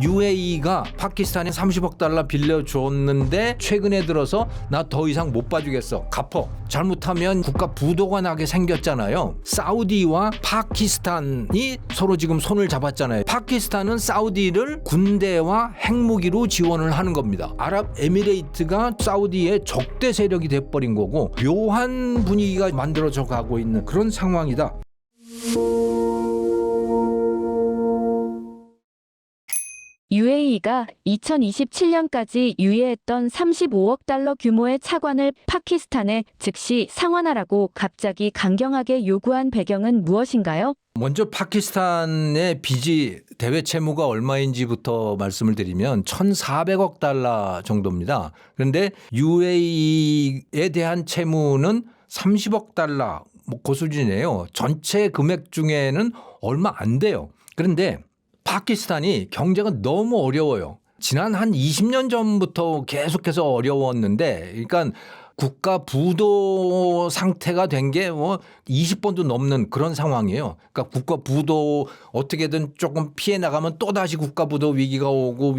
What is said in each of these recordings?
UAE가 파키스탄에 30억 달러 빌려줬는데 최근에 들어서 나 더 이상 못 봐주겠어. 갚어. 잘못하면 국가 부도가 나게 생겼잖아요. 사우디와 파키스탄이 서로 지금 손을 잡았잖아요. 파키스탄은 사우디를 군대와 핵무기로 지원을 하는 겁니다. 아랍에미레이트가 사우디의 적대 세력이 돼버린 거고 묘한 분위기가 만들어져 가고 있는 그런 상황이다. UAE가 2027년까지 유예했던 35억 달러 규모의 차관을 파키스탄에 즉시 상환하라고 갑자기 강경하게 요구한 배경은 무엇인가요? 먼저 파키스탄의 빚이 대외 채무가 얼마인지부터 말씀을 드리면 1,400억 달러 정도입니다. 그런데 UAE에 대한 채무는 30억 달러 그 수준이에요. 전체 금액 중에는 얼마 안 돼요. 그런데 파키스탄이 경제가 너무 어려워요. 지난 한 20년 전부터 계속해서 어려웠는데 그러니까 국가 부도 상태가 된 게 뭐 20번도 넘는 그런 상황이에요. 그러니까 국가 부도 어떻게든 조금 피해 나가면 또다시 국가 부도 위기가 오고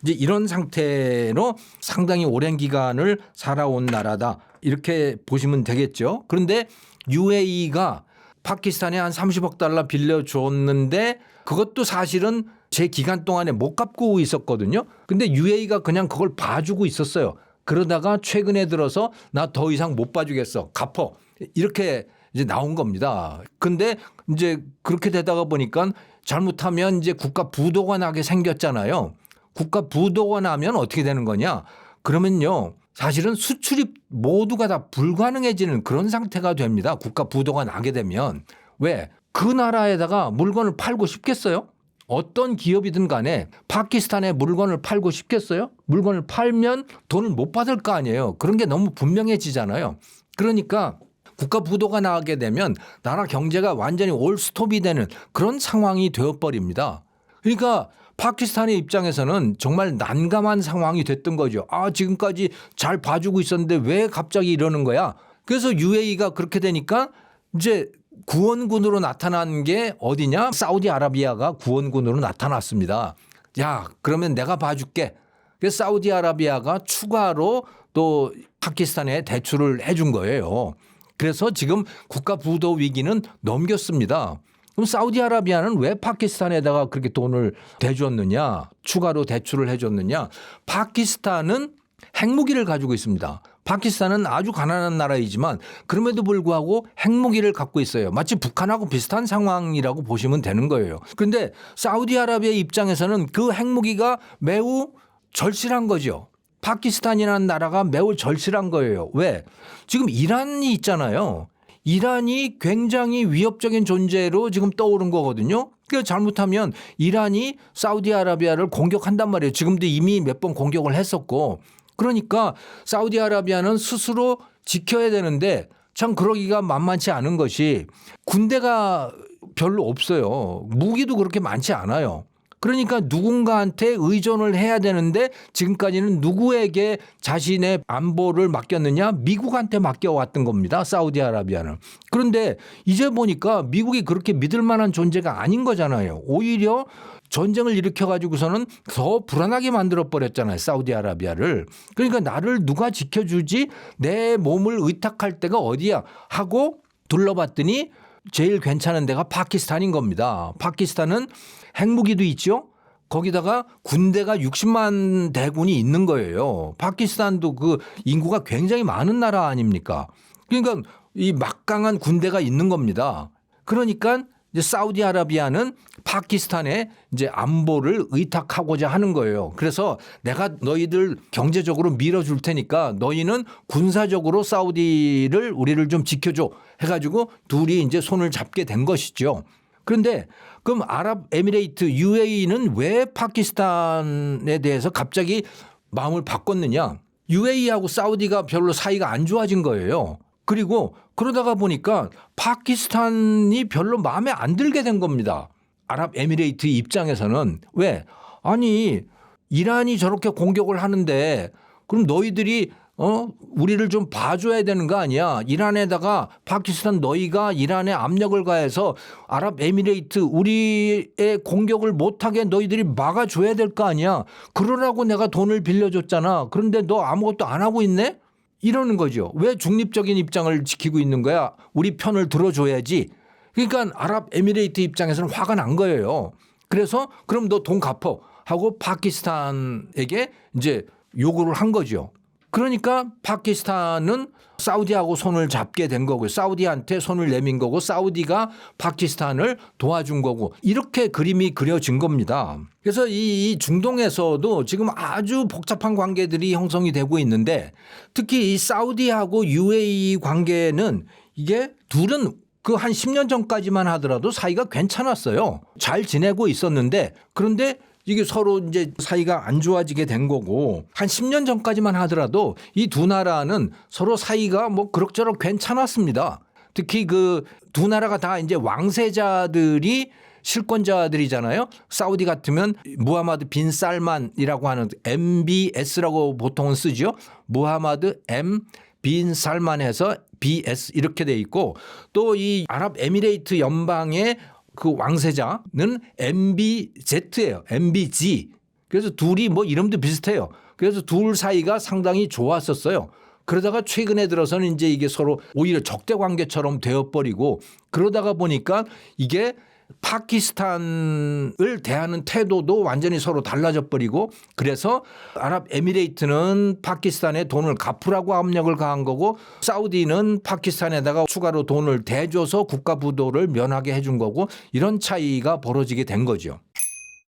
이제 이런 상태로 상당히 오랜 기간을 살아온 나라다. 이렇게 보시면 되겠죠. 그런데 UAE가 파키스탄에 한 30억 달러 빌려줬는데 그것도 사실은 제 기간 동안에 못 갚고 있었거든요. 근데 UAE가 그냥 그걸 봐주고 있었어요. 그러다가 최근에 들어서 나 더 이상 못 봐주겠어. 갚어. 이렇게 이제 나온 겁니다. 근데 이제 그렇게 되다가 보니까 잘못하면 이제 국가 부도가 나게 생겼잖아요. 국가 부도가 나면 어떻게 되는 거냐? 그러면요. 사실은 수출입 모두가 다 불가능해지는 그런 상태가 됩니다. 국가 부도가 나게 되면. 왜? 그 나라에다가 물건을 팔고 싶겠어요? 어떤 기업이든 간에 파키스탄에 물건을 팔고 싶겠어요? 물건을 팔면 돈을 못 받을 거 아니에요. 그런 게 너무 분명해지잖아요. 그러니까 국가 부도가 나게 되면 나라 경제가 완전히 올스톱이 되는 그런 상황이 되어버립니다. 그러니까 파키스탄의 입장에서는 정말 난감한 상황이 됐던 거죠. 아, 지금까지 잘 봐주고 있었는데 왜 갑자기 이러는 거야? 그래서 UAE가 그렇게 되니까 이제 구원군으로 나타난 게 어디냐? 사우디아라비아가 구원군으로 나타났습니다. 야, 그러면 내가 봐줄게. 그래서 사우디아라비아가 추가로 또 파키스탄에 대출을 해준 거예요. 그래서 지금 국가 부도 위기는 넘겼습니다. 그럼 사우디아라비아는 왜 파키스탄에다가 그렇게 돈을 대줬느냐? 추가로 대출을 해줬느냐? 파키스탄은 핵무기를 가지고 있습니다. 파키스탄은 아주 가난한 나라이지만 그럼에도 불구하고 핵무기를 갖고 있어요. 마치 북한하고 비슷한 상황이라고 보시면 되는 거예요. 그런데 사우디아라비아 입장에서는 그 핵무기가 매우 절실한 거죠. 파키스탄이라는 나라가 매우 절실한 거예요. 왜? 지금 이란이 있잖아요. 이란이 굉장히 위협적인 존재로 지금 떠오른 거거든요. 그러니까 잘못하면 이란이 사우디아라비아를 공격한단 말이에요. 지금도 이미 몇 번 공격을 했었고. 그러니까 사우디아라비아는 스스로 지켜야 되는데 참 그러기가 만만치 않은 것이 군대가 별로 없어요. 무기도 그렇게 많지 않아요. 그러니까 누군가한테 의존을 해야 되는데 지금까지는 누구에게 자신의 안보를 맡겼느냐? 미국한테 맡겨왔던 겁니다. 사우디아라비아는. 그런데 이제 보니까 미국이 그렇게 믿을 만한 존재가 아닌 거잖아요. 오히려 전쟁을 일으켜가지고서는 더 불안하게 만들어버렸잖아요. 사우디아라비아를. 그러니까 나를 누가 지켜주지? 내 몸을 의탁할 데가 어디야? 하고 둘러봤더니 제일 괜찮은 데가 파키스탄인 겁니다. 파키스탄은 핵무기도 있죠. 거기다가 군대가 60만 대군이 있는 거예요. 파키스탄도 그 인구가 굉장히 많은 나라 아닙니까? 그러니까 이 막강한 군대가 있는 겁니다. 그러니까 이제 사우디아라비아는 파키스탄에 이제 안보를 의탁하고자 하는 거예요. 그래서 내가 너희들 경제적으로 밀어줄 테니까 너희는 군사적으로 사우디를 우리를 좀 지켜줘 해가지고 둘이 이제 손을 잡게 된 것이죠. 그런데 그럼 아랍에미레이트 UAE는 왜 파키스탄에 대해서 갑자기 마음을 바꿨느냐? UAE하고 사우디가 별로 사이가 안 좋아진 거예요. 그리고 그러다가 보니까 파키스탄이 별로 마음에 안 들게 된 겁니다. 아랍에미레이트 입장에서는. 왜? 아니 이란이 저렇게 공격을 하는데 그럼 너희들이 우리를 좀 봐줘야 되는 거 아니야. 이란에다가 파키스탄 너희가 이란에 압력을 가해서 아랍에미레이트 우리의 공격을 못하게 너희들이 막아줘야 될 거 아니야. 그러라고 내가 돈을 빌려줬잖아. 그런데 너 아무것도 안 하고 있네? 이러는 거죠. 왜 중립적인 입장을 지키고 있는 거야? 우리 편을 들어줘야지. 그러니까 아랍에미레이트 입장에서는 화가 난 거예요. 그래서 그럼 너 돈 갚어 하고 파키스탄에게 이제 요구를 한 거죠. 그러니까 파키스탄은 사우디하고 손을 잡게 된 거고요. 사우디한테 손을 내민 거고 사우디가 파키스탄을 도와준 거고 이렇게 그림이 그려진 겁니다. 그래서 이 중동에서도 지금 아주 복잡한 관계들이 형성이 되고 있는데 특히 이 사우디하고 UAE 관계는 이게 둘은 그 한 10년 전까지만 하더라도 사이가 괜찮았어요. 잘 지내고 있었는데 그런데 이게 서로 이제 사이가 안 좋아지게 된 거고 한 10년 전까지만 하더라도 이 두 나라는 서로 사이가 뭐 그럭저럭 괜찮았습니다. 특히 그 두 나라가 다 이제 왕세자들이 실권자들이잖아요. 사우디 같으면 무하마드 빈 살만이라고 하는 MBS라고 보통은 쓰죠. 무하마드 M 빈 살만해서 BS 이렇게 돼 있고 또 이 아랍에미레이트 연방의 그 왕세자는 MBZ예요. MBG. 그래서 둘이 뭐 이름도 비슷해요. 그래서 둘 사이가 상당히 좋았었어요. 그러다가 최근에 들어서는 이제 이게 서로 오히려 적대 관계처럼 되어버리고 그러다가 보니까 이게 파키스탄을 대하는 태도도 완전히 서로 달라져 버리고 그래서 아랍에미레이트는 파키스탄에 돈을 갚으라고 압력을 가한 거고 사우디는 파키스탄에다가 추가로 돈을 대줘서 국가 부도를 면하게 해준 거고 이런 차이가 벌어지게 된 거죠.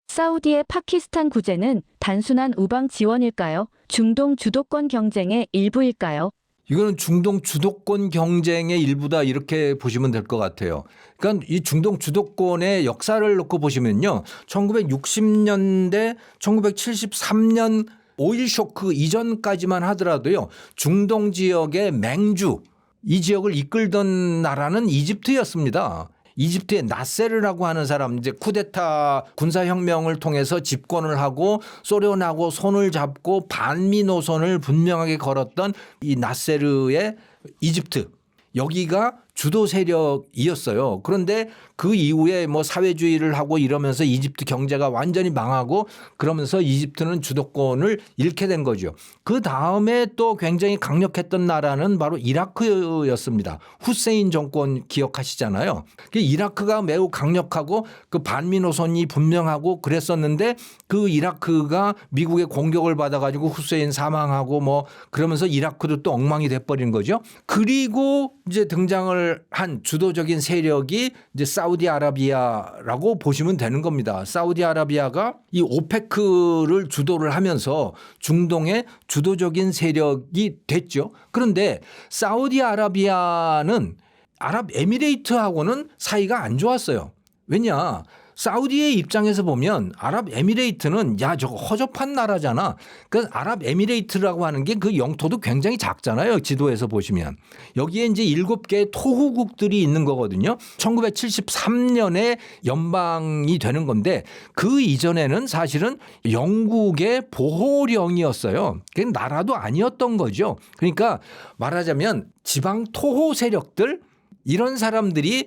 사우디의 파키스탄 구제는 단순한 우방 지원일까요? 중동 주도권 경쟁의 일부일까요? 이거는 중동 주도권 경쟁의 일부다 이렇게 보시면 될 것 같아요. 그러니까 이 중동 주도권의 역사를 놓고 보시면요. 1960년대 1973년 오일 쇼크 이전까지만 하더라도요. 중동 지역의 맹주 이 지역을 이끌던 나라는 이집트였습니다. 이집트의 나세르라고 하는 사람 이제 쿠데타 군사혁명을 통해서 집권을 하고 소련하고 손을 잡고 반미 노선을 분명하게 걸었던 이 나세르의 이집트 여기가 주도 세력이었어요. 그런데 그 이후에 뭐 사회주의를 하고 이러면서 이집트 경제가 완전히 망하고 그러면서 이집트는 주도권을 잃게 된 거죠. 그 다음에 또 굉장히 강력했던 나라는 바로 이라크였습니다. 후세인 정권 기억하시잖아요. 이라크가 매우 강력하고 그 반미 노선이 분명하고 그랬었는데 그 이라크가 미국의 공격을 받아가지고 후세인 사망하고 뭐 그러면서 이라크도 또 엉망이 돼버린 거죠. 그리고 이제 등장을 한 주도적인 세력이 이제 사우디아라비아라고 보시면 되는 겁니다. 사우디아라비아가 이 오페크를 주도를 하면서 중동의 주도적인 세력이 됐죠. 그런데 사우디아라비아는 아랍에미레이트하고는 사이가 안 좋았어요. 왜냐? 사우디의 입장에서 보면 아랍에미레이트는 야 저거 허접한 나라잖아. 그 아랍에미레이트라고 하는 게 그 영토도 굉장히 작잖아요. 지도에서 보시면. 여기에 이제 7개의 토후국들이 있는 거거든요. 1973년에 연방이 되는 건데 그 이전에는 사실은 영국의 보호령이었어요. 그게 나라도 아니었던 거죠. 그러니까 말하자면 지방 토호 세력들 이런 사람들이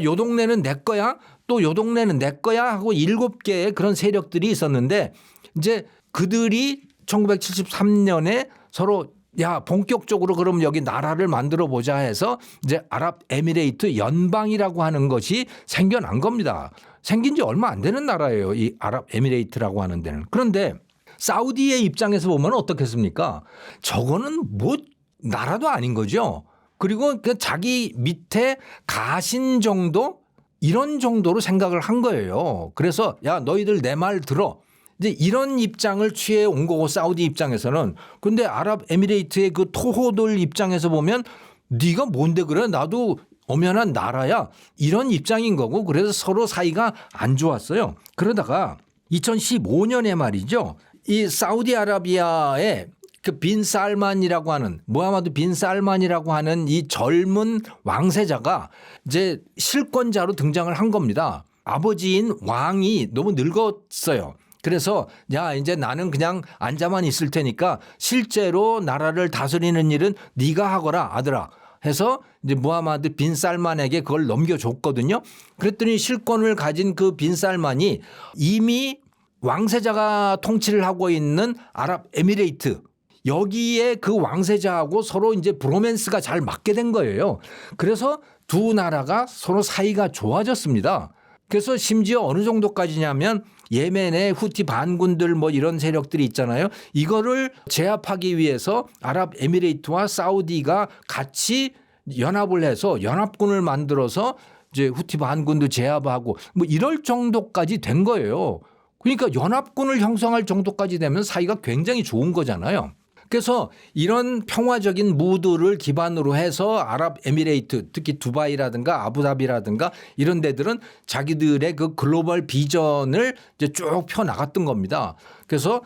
요 동네는 내 거야. 또 요 동네는 내 거야 하고 7개의 그런 세력들이 있었는데 이제 그들이 1973년에 서로 야 본격적으로 그럼 여기 나라를 만들어 보자 해서 이제 아랍에미레이트 연방이라고 하는 것이 생겨난 겁니다. 생긴 지 얼마 안 되는 나라예요. 이 아랍에미레이트라고 하는 데는. 그런데 사우디의 입장에서 보면 어떻겠습니까? 저거는 뭐 나라도 아닌 거죠. 그리고 그 자기 밑에 가신 정도 이런 정도로 생각을 한 거예요. 그래서 야 너희들 내 말 들어. 이제 이런 입장을 취해 온 거고 사우디 입장에서는. 근데 아랍에미레이트의 그 토호들 입장에서 보면 네가 뭔데 그래? 나도 엄연한 나라야. 이런 입장인 거고 그래서 서로 사이가 안 좋았어요. 그러다가 2015년에 말이죠. 이 사우디아라비아의 그 빈 살만이라고 하는 무하마드 빈 살만이라고 하는 이 젊은 왕세자가 이제 실권자로 등장을 한 겁니다. 아버지인 왕이 너무 늙었어요. 그래서 야 이제 나는 그냥 앉아만 있을 테니까 실제로 나라를 다스리는 일은 네가 하거라 아들아 해서 이제 무하마드 빈 살만에게 그걸 넘겨줬거든요. 그랬더니 실권을 가진 그 빈 살만이 이미 왕세자가 통치를 하고 있는 아랍에미레이트 여기에 그 왕세자하고 서로 이제 브로맨스가 잘 맞게 된 거예요. 그래서 두 나라가 서로 사이가 좋아졌습니다. 그래서 심지어 어느 정도까지냐면 예멘의 후티 반군들 뭐 이런 세력들이 있잖아요. 이거를 제압하기 위해서 아랍에미레이트와 사우디가 같이 연합을 해서 연합군을 만들어서 이제 후티 반군도 제압하고 뭐 이럴 정도까지 된 거예요. 그러니까 연합군을 형성할 정도까지 되면 사이가 굉장히 좋은 거잖아요. 그래서 이런 평화적인 무드를 기반으로 해서 아랍에미레이트 특히 두바이라든가 아부다비라든가 이런 데들은 자기들의 그 글로벌 비전을 이제 쭉 펴나갔던 겁니다. 그래서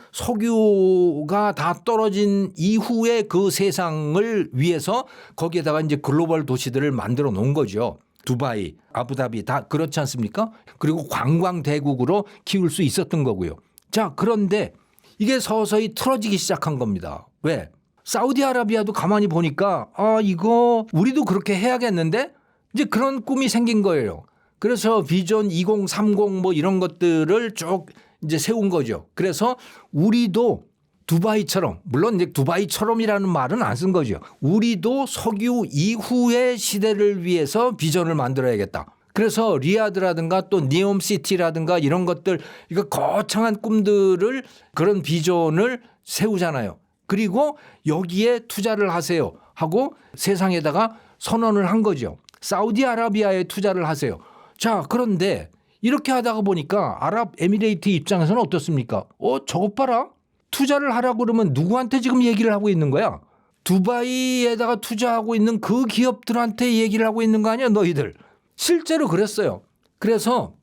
석유가 다 떨어진 이후에 그 세상을 위해서 거기에다가 이제 글로벌 도시들을 만들어 놓은 거죠. 두바이, 아부다비 다 그렇지 않습니까? 그리고 관광 대국으로 키울 수 있었던 거고요. 자, 그런데 이게 서서히 틀어지기 시작한 겁니다. 왜? 사우디아라비아도 가만히 보니까 이거 우리도 그렇게 해야겠는데 이제 그런 꿈이 생긴 거예요. 그래서 비전 2030 뭐 이런 것들을 쭉 이제 세운 거죠. 그래서 우리도 두바이처럼 물론 이제 두바이처럼이라는 말은 안 쓴 거죠. 우리도 석유 이후의 시대를 위해서 비전을 만들어야겠다. 그래서 리야드라든가 또 니옴시티라든가 이런 것들 이거 거창한 꿈들을 그런 비전을 세우잖아요. 그리고 여기에 투자를 하세요 하고 세상에다가 선언을 한 거죠. 사우디아라비아에 투자를 하세요. 자, 그런데 이렇게 하다가 보니까 아랍에미레이트 입장에서는 어떻습니까? 저것 봐라. 투자를 하라고 그러면 누구한테 지금 얘기를 하고 있는 거야? 두바이에다가 투자하고 있는 그 기업들한테 얘기를 하고 있는 거 아니야 너희들. 실제로 그랬어요. 그래서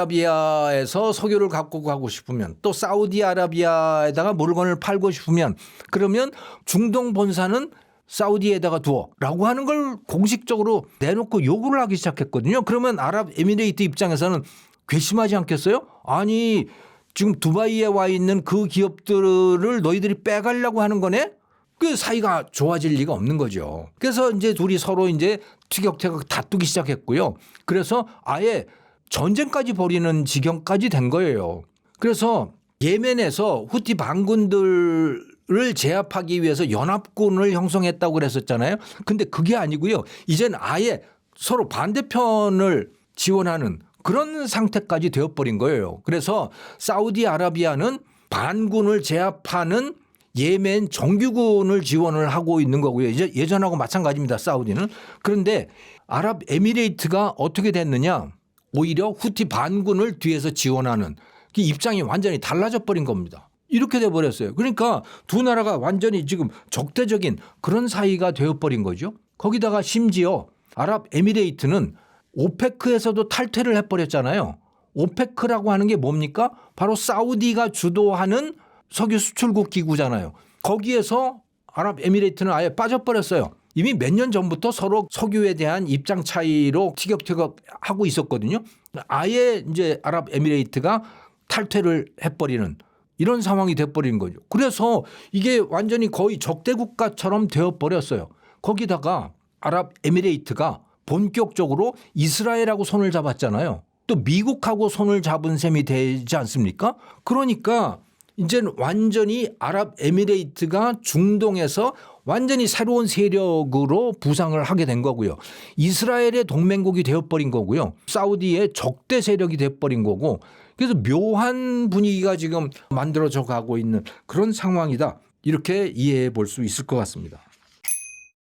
사우디아라비아에서 석유를 갖고 가고 싶으면 또 사우디아라비아에다가 물건을 팔고 싶으면 그러면 중동 본사는 사우디에다가 두어라고 하는 걸 공식적으로 내놓고 요구를 하기 시작했거든요. 그러면 아랍에미레이트 입장에서는 괘씸하지 않겠어요? 아니 지금 두바이에 와 있는 그 기업들을 너희들이 빼가려고 하는 거네? 그 사이가 좋아질 리가 없는 거죠. 그래서 이제 둘이 서로 이제 티격태격 다투기 시작했고요. 그래서 아예 전쟁까지 벌이는 지경까지 된 거예요. 그래서 예멘에서 후티 반군들을 제압하기 위해서 연합군을 형성했다고 그랬었잖아요. 근데 그게 아니고요. 이젠 아예 서로 반대편을 지원하는 그런 상태까지 되어버린 거예요. 그래서 사우디아라비아는 반군을 제압하는 예멘 정규군을 지원을 하고 있는 거고요. 이제 예전하고 마찬가지입니다. 사우디는. 그런데 아랍에미레이트가 어떻게 됐느냐. 오히려 후티 반군을 뒤에서 지원하는 그 입장이 완전히 달라져 버린 겁니다. 이렇게 돼 버렸어요. 그러니까 두 나라가 완전히 지금 적대적인 그런 사이가 되어버린 거죠. 거기다가 심지어 아랍에미레이트는 오페크에서도 탈퇴를 해버렸잖아요. 오페크라고 하는 게 뭡니까? 바로 사우디가 주도하는 석유 수출국 기구잖아요. 거기에서 아랍에미레이트는 아예 빠져버렸어요. 이미 몇 년 전부터 서로 석유에 대한 입장 차이로 티격태격 하고 있었거든요. 아예 이제 아랍에미레이트가 탈퇴를 해버리는 이런 상황이 돼버리는 거죠. 그래서 이게 완전히 거의 적대 국가처럼 되어버렸어요. 거기다가 아랍에미레이트가 본격적으로 이스라엘하고 손을 잡았잖아요. 또 미국하고 손을 잡은 셈이 되지 않습니까? 그러니까 이제는 완전히 아랍에미레이트가 중동에서 완전히 새로운 세력으로 부상을 하게 된 거고요. 이스라엘의 동맹국이 되어버린 거고요. 사우디의 적대 세력이 되어버린 거고 그래서 묘한 분위기가 지금 만들어져 가고 있는 그런 상황이다. 이렇게 이해해 볼 수 있을 것 같습니다.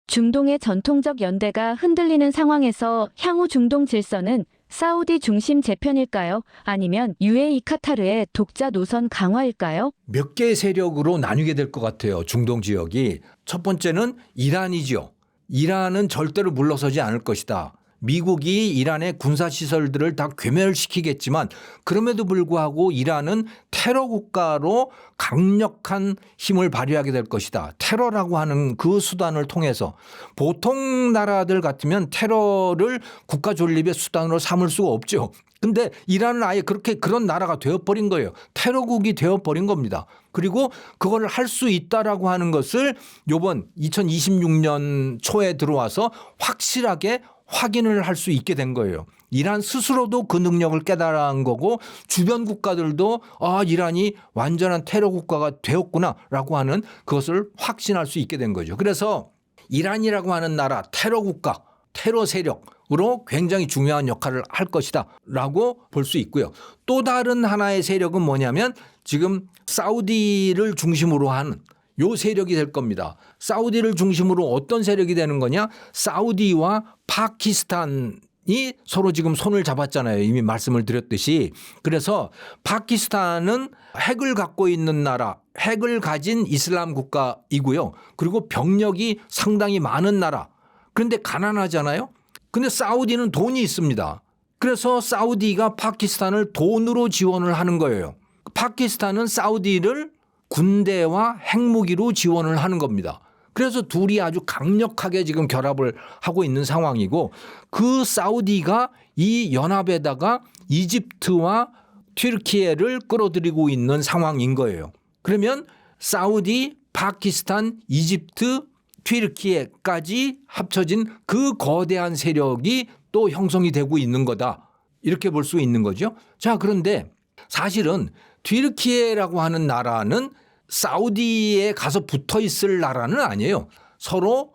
중동의 전통적 연대가 흔들리는 상황에서 향후 중동 질서는 사우디 중심 재편일까요? 아니면 UAE 카타르의 독자 노선 강화일까요? 몇 개의 세력으로 나뉘게 될 것 같아요. 중동 지역이. 첫 번째는 이란이죠. 이란은 절대로 물러서지 않을 것이다. 미국이 이란의 군사시설들을 다 괴멸시키겠지만 그럼에도 불구하고 이란은 테러 국가로 강력한 힘을 발휘하게 될 것이다. 테러라고 하는 그 수단을 통해서 보통 나라들 같으면 테러를 국가 존립의 수단으로 삼을 수가 없죠. 근데 이란은 아예 그런 나라가 되어버린 거예요. 테러국이 되어버린 겁니다. 그리고 그걸 할 수 있다라고 하는 것을 이번 2026년 초에 들어와서 확실하게 확인을 할 수 있게 된 거예요. 이란 스스로도 그 능력을 깨달은 거고 주변 국가들도 이란이 완전한 테러 국가가 되었구나라고 하는 그것을 확신할 수 있게 된 거죠. 그래서 이란이라고 하는 나라 테러 국가, 테러 세력으로 굉장히 중요한 역할을 할 것이다 라고 볼 수 있고요. 또 다른 하나의 세력은 뭐냐면 지금 사우디를 중심으로 하는 요 세력이 될 겁니다. 사우디를 중심으로 어떤 세력이 되는 거냐? 사우디와 파키스탄이 서로 지금 손을 잡았잖아요. 이미 말씀을 드렸듯이. 그래서 파키스탄은 핵을 갖고 있는 나라, 핵을 가진 이슬람 국가이고요. 그리고 병력이 상당히 많은 나라. 그런데 가난하잖아요. 근데 사우디는 돈이 있습니다. 그래서 사우디가 파키스탄을 돈으로 지원을 하는 거예요. 파키스탄은 사우디를 군대와 핵무기로 지원을 하는 겁니다. 그래서 둘이 아주 강력하게 지금 결합을 하고 있는 상황이고 그 사우디가 이 연합에다가 이집트와 튀르키예를 끌어들이고 있는 상황인 거예요. 그러면 사우디, 파키스탄, 이집트, 튀르키예까지 합쳐진 그 거대한 세력이 또 형성이 되고 있는 거다. 이렇게 볼 수 있는 거죠. 자, 그런데 사실은 튀르키예라고 하는 나라는 사우디에 가서 붙어 있을 나라는 아니에요. 서로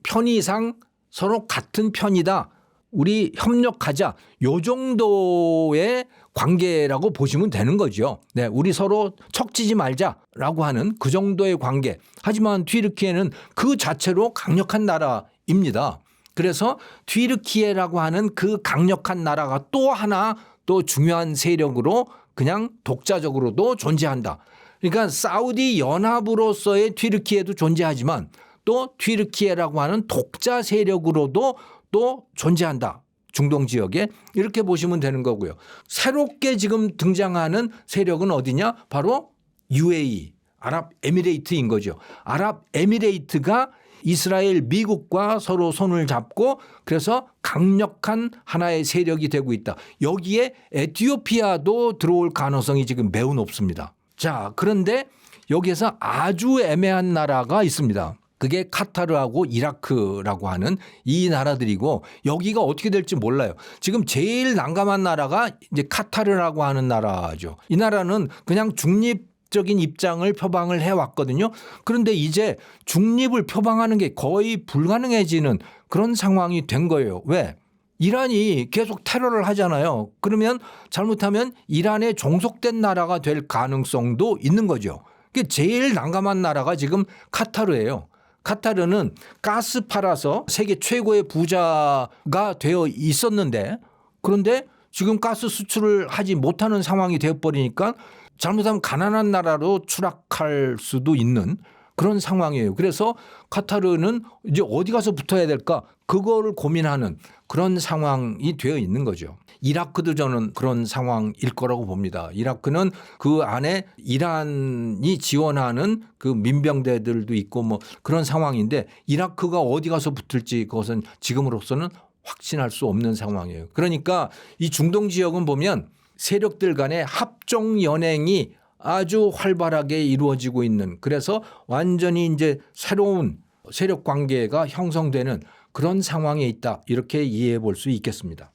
편의상 서로 같은 편이다. 우리 협력하자. 요 정도의 관계라고 보시면 되는 거죠. 네, 우리 서로 척지지 말자라고 하는 그 정도의 관계. 하지만 튀르키예는 그 자체로 강력한 나라입니다. 그래서 튀르키예라고 하는 그 강력한 나라가 또 하나 또 중요한 세력으로 그냥 독자적으로도 존재한다. 그러니까 사우디 연합으로서의 튀르키예도 존재하지만 또 튀르키예라고 하는 독자 세력으로도 또 존재한다. 중동 지역에 이렇게 보시면 되는 거고요. 새롭게 지금 등장하는 세력은 어디냐? 바로 UAE, 아랍에미레이트인 거죠. 아랍에미레이트가 이스라엘, 미국과 서로 손을 잡고 그래서 강력한 하나의 세력이 되고 있다. 여기에 에티오피아도 들어올 가능성이 지금 매우 높습니다. 자, 그런데 여기에서 아주 애매한 나라가 있습니다. 그게 카타르하고 이라크라고 하는 이 나라들이고 여기가 어떻게 될지 몰라요. 지금 제일 난감한 나라가 이제 카타르라고 하는 나라죠. 이 나라는 그냥 중립적인 입장을 표방을 해왔거든요. 그런데 이제 중립을 표방하는 게 거의 불가능해지는 그런 상황이 된 거예요. 왜? 이란이 계속 테러를 하잖아요. 그러면 잘못하면 이란에 종속된 나라가 될 가능성도 있는 거죠. 제일 난감한 나라가 지금 카타르예요. 카타르는 가스 팔아서 세계 최고의 부자가 되어 있었는데 그런데 지금 가스 수출을 하지 못하는 상황이 되어버리니까 잘못하면 가난한 나라로 추락할 수도 있는 그런 상황이에요. 그래서 카타르는 이제 어디 가서 붙어야 될까 그거를 고민하는 그런 상황이 되어 있는 거죠. 이라크도 저는 그런 상황일 거라고 봅니다. 이라크는 그 안에 이란이 지원하는 그 민병대들도 있고 그런 상황인데 이라크가 어디 가서 붙을지 그것은 지금으로서는 확신할 수 없는 상황이에요. 그러니까 이 중동 지역은 보면 세력들 간의 합종 연행이 아주 활발하게 이루어지고 있는 그래서 완전히 이제 새로운 세력 관계가 형성되는 그런 상황에 있다. 이렇게 이해해 볼 수 있겠습니다.